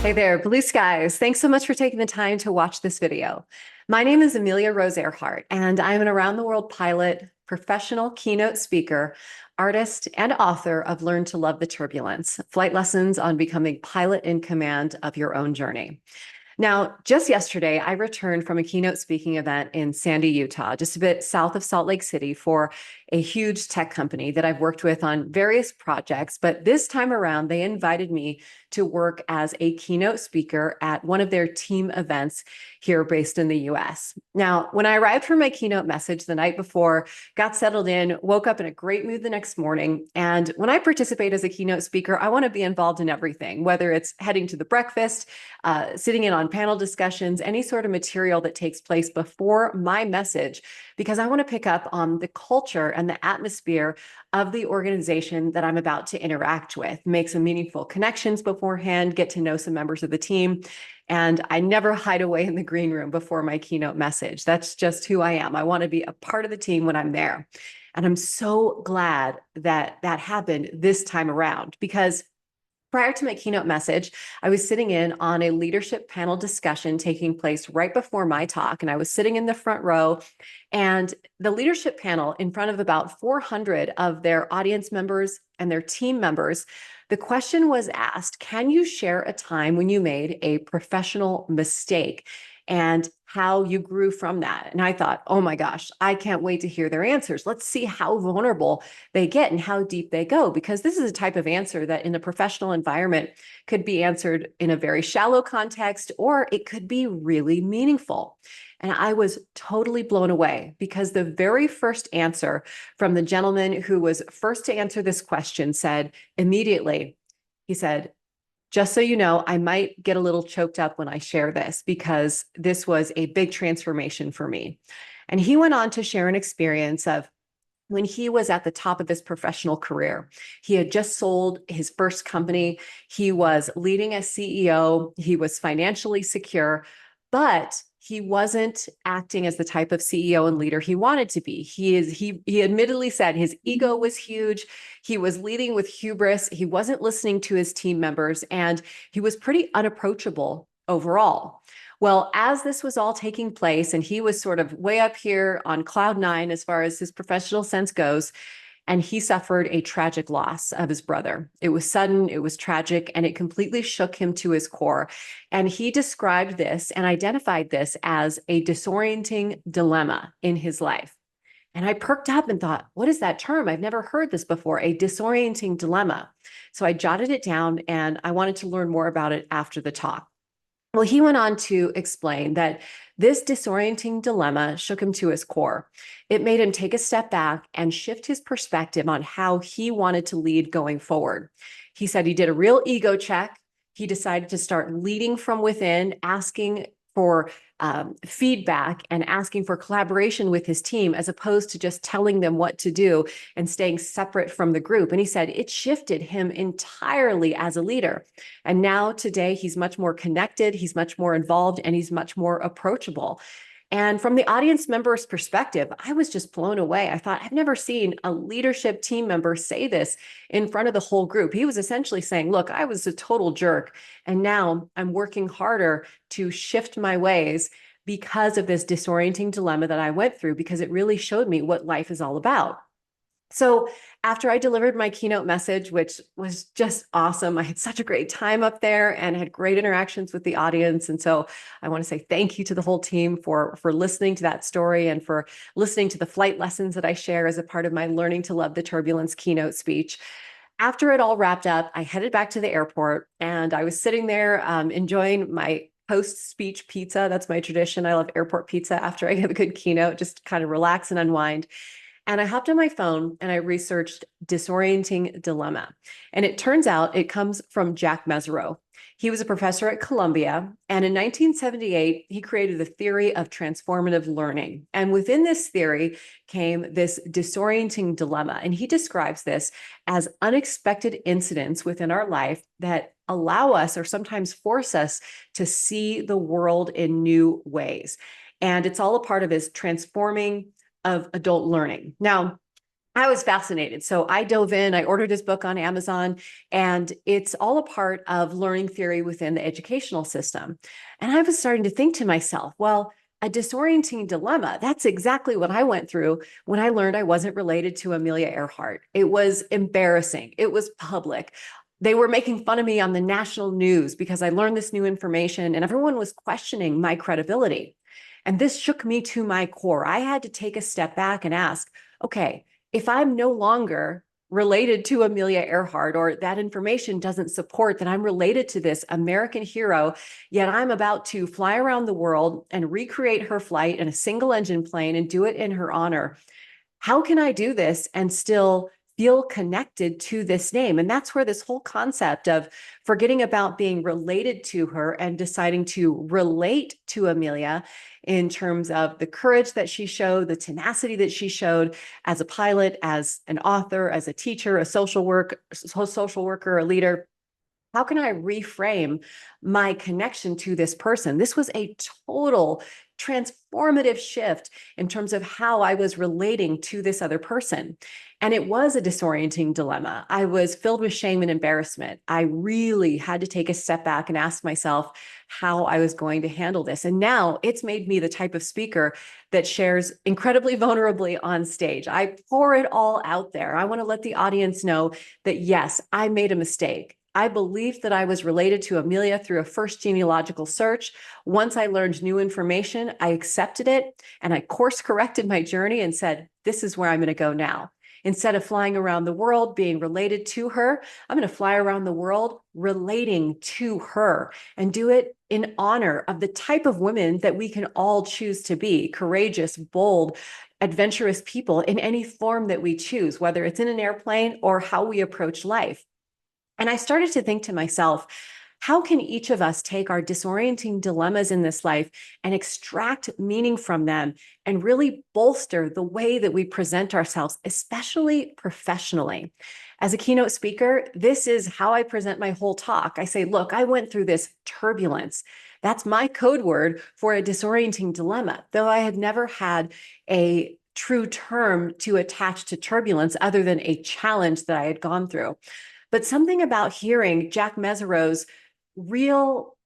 Hey there, blue skies. Thanks so much for taking the time to watch this video. My name is Amelia Rose Earhart, and I'm an around-the-world pilot, professional keynote speaker, artist, and author of Learn to Love the Turbulence, flight lessons on becoming pilot in command of your own journey. Now, just yesterday, I returned from a keynote speaking event in Sandy, Utah, just a bit south of Salt Lake City, for a huge tech company that I've worked with on various projects. But this time around, they invited me to work as a keynote speaker at one of their team events here based in the US. Now, when I arrived for my keynote message the night before, got settled in, woke up in a great mood the next morning. And when I participate as a keynote speaker, I want to be involved in everything, whether it's heading to the breakfast, sitting in on panel discussions, any sort of material that takes place before my message, because I want to pick up on the culture and the atmosphere of the organization that I'm about to interact with, make some meaningful connections beforehand, get to know some members of the team. And I never hide away in the green room before my keynote message. That's just who I am. I want to be a part of the team when I'm there. And I'm so glad that that happened this time around, because prior to my keynote message, I was sitting in on a leadership panel discussion taking place right before my talk, and I was sitting in the front row, and the leadership panel, in front of about 400 of their audience members and their team members, the question was asked, can you share a time when you made a professional mistake and how you grew from that? And I thought, oh my gosh, I can't wait to hear their answers. Let's see how vulnerable they get and how deep they go, because this is a type of answer that in a professional environment could be answered in a very shallow context, or it could be really meaningful. And I was totally blown away, because the very first answer from the gentleman who was first to answer this question said immediately, he said, just so you know, I might get a little choked up when I share this, because this was a big transformation for me. And he went on to share an experience of when he was at the top of his professional career. He had just sold his first company. He was leading as CEO. He was financially secure, but he wasn't acting as the type of CEO and leader he wanted to be. He admittedly said his ego was huge. He was leading with hubris. He wasn't listening to his team members, and he was pretty unapproachable overall. Well, as this was all taking place, and he was sort of way up here on cloud nine as far as his professional sense goes, and he suffered a tragic loss of his brother. It was sudden, it was tragic, and it completely shook him to his core. And he described this and identified this as a disorienting dilemma in his life. And I perked up and thought, what is that term? I've never heard this before, a disorienting dilemma. So I jotted it down, and I wanted to learn more about it after the talk. Well, he went on to explain that this disorienting dilemma shook him to his core. It made him take a step back and shift his perspective on how he wanted to lead going forward. He said he did a real ego check. He decided to start leading from within, asking for feedback and asking for collaboration with his team, as opposed to just telling them what to do and staying separate from the group. And he said it shifted him entirely as a leader. And now today, he's much more connected, he's much more involved, and he's much more approachable. And from the audience member's perspective, I was just blown away. I thought, I've never seen a leadership team member say this in front of the whole group. He was essentially saying, look, I was a total jerk, and now I'm working harder to shift my ways because of this disorienting dilemma that I went through, because it really showed me what life is all about. So after I delivered my keynote message, which was just awesome, I had such a great time up there and had great interactions with the audience. And so I want to say thank you to the whole team for listening to that story and for listening to the flight lessons that I share as a part of my Learning to Love the Turbulence keynote speech. After it all wrapped up, I headed back to the airport, and I was sitting there enjoying my post-speech pizza. That's my tradition. I love airport pizza after I give a good keynote, just kind of relax and unwind. And I hopped on my phone and I researched disorienting dilemma. And it turns out it comes from Jack Mesereau. He was a professor at Columbia, and in 1978, he created the theory of transformative learning. And within this theory came this disorienting dilemma. And he describes this as unexpected incidents within our life that allow us, or sometimes force us, to see the world in new ways. And it's all a part of his transforming of adult learning. Now, I was fascinated. So I dove in, I ordered his book on Amazon, and it's all a part of learning theory within the educational system. And I was starting to think to myself, well, a disorienting dilemma, that's exactly what I went through when I learned I wasn't related to Amelia Earhart. It was embarrassing, it was public. They were making fun of me on the national news because I learned this new information, and everyone was questioning my credibility. And this shook me to my core. I had to take a step back and ask, okay, if I'm no longer related to Amelia Earhart, or that information doesn't support that I'm related to this American hero, yet I'm about to fly around the world and recreate her flight in a single engine plane and do it in her honor, how can I do this and still feel connected to this name? And that's where this whole concept of forgetting about being related to her and deciding to relate to Amelia in terms of the courage that she showed, the tenacity that she showed as a pilot, as an author, as a teacher, a social worker, a leader. How can I reframe my connection to this person? This was a total transformative shift in terms of how I was relating to this other person. And it was a disorienting dilemma. I was filled with shame and embarrassment. I really had to take a step back and ask myself how I was going to handle this. And now it's made me the type of speaker that shares incredibly vulnerably on stage. I pour it all out there. I want to let the audience know that, yes, I made a mistake. I believed that I was related to Amelia through a first genealogical search. Once I learned new information, I accepted it and I course corrected my journey and said, this is where I'm going to go now. Instead of flying around the world being related to her, I'm going to fly around the world relating to her and do it in honor of the type of women that we can all choose to be: courageous, bold, adventurous people in any form that we choose, whether it's in an airplane or how we approach life. And I started to think to myself, how can each of us take our disorienting dilemmas in this life and extract meaning from them and really bolster the way that we present ourselves, especially professionally? As a keynote speaker, this is how I present my whole talk. I say, look, I went through this turbulence. That's my code word for a disorienting dilemma, though I had never had a true term to attach to turbulence other than a challenge that I had gone through. But something about hearing Jack Mesereau's real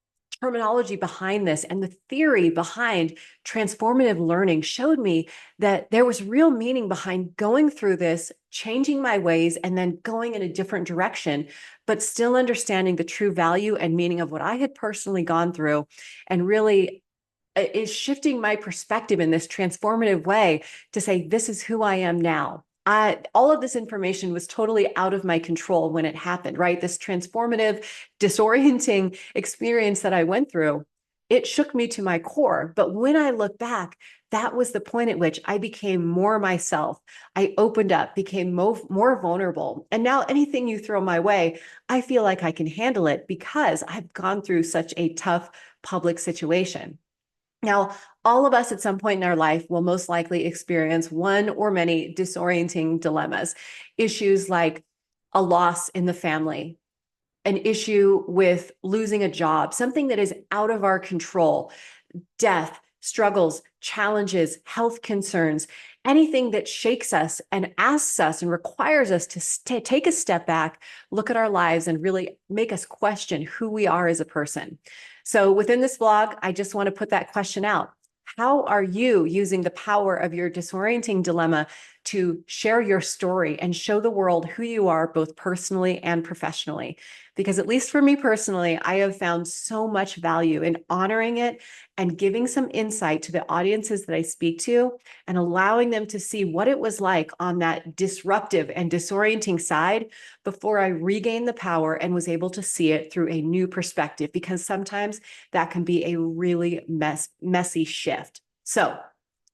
terminology behind this and the theory behind transformative learning showed me that there was real meaning behind going through this, changing my ways, and then going in a different direction, but still understanding the true value and meaning of what I had personally gone through, and really is shifting my perspective in this transformative way to say, this is who I am now. All of this information was totally out of my control when it happened, right? This transformative, disorienting experience that I went through, it shook me to my core. But when I look back, that was the point at which I became more myself. I opened up, became more vulnerable. And now anything you throw my way, I feel like I can handle it because I've gone through such a tough public situation. Now, all of us at some point in our life will most likely experience one or many disorienting dilemmas, issues like a loss in the family, an issue with losing a job, something that is out of our control, death, struggles, challenges, health concerns, anything that shakes us and asks us and requires us to take a step back, look at our lives, and really make us question who we are as a person. So within this vlog, I just want to put that question out. How are you using the power of your disorienting dilemma to share your story and show the world who you are, both personally and professionally? Because at least for me personally, I have found so much value in honoring it and giving some insight to the audiences that I speak to and allowing them to see what it was like on that disruptive and disorienting side before I regained the power and was able to see it through a new perspective, because sometimes that can be a really messy shift. So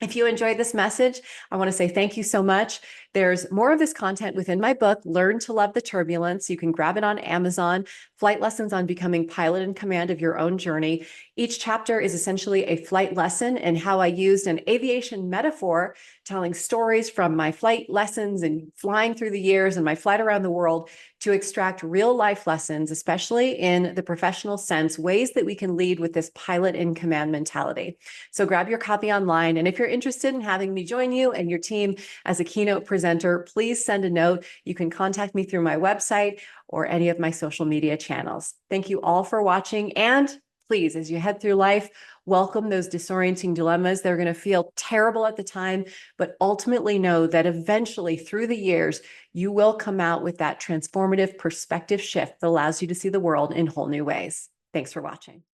if you enjoyed this message, I want to say thank you so much. There's more of this content within my book, Learn to Love the Turbulence. You can grab it on Amazon, Flight Lessons on Becoming Pilot in Command of Your Own Journey. Each chapter is essentially a flight lesson and how I used an aviation metaphor, telling stories from my flight lessons and flying through the years and my flight around the world to extract real life lessons, especially in the professional sense, ways that we can lead with this pilot in command mentality. So grab your copy online. And if you're interested in having me join you and your team as a keynote presenter, presenter, please send a note. You can contact me through my website or any of my social media channels. Thank you all for watching. And please, as you head through life, welcome those disorienting dilemmas. They're going to feel terrible at the time, but ultimately know that eventually through the years, you will come out with that transformative perspective shift that allows you to see the world in whole new ways. Thanks for watching.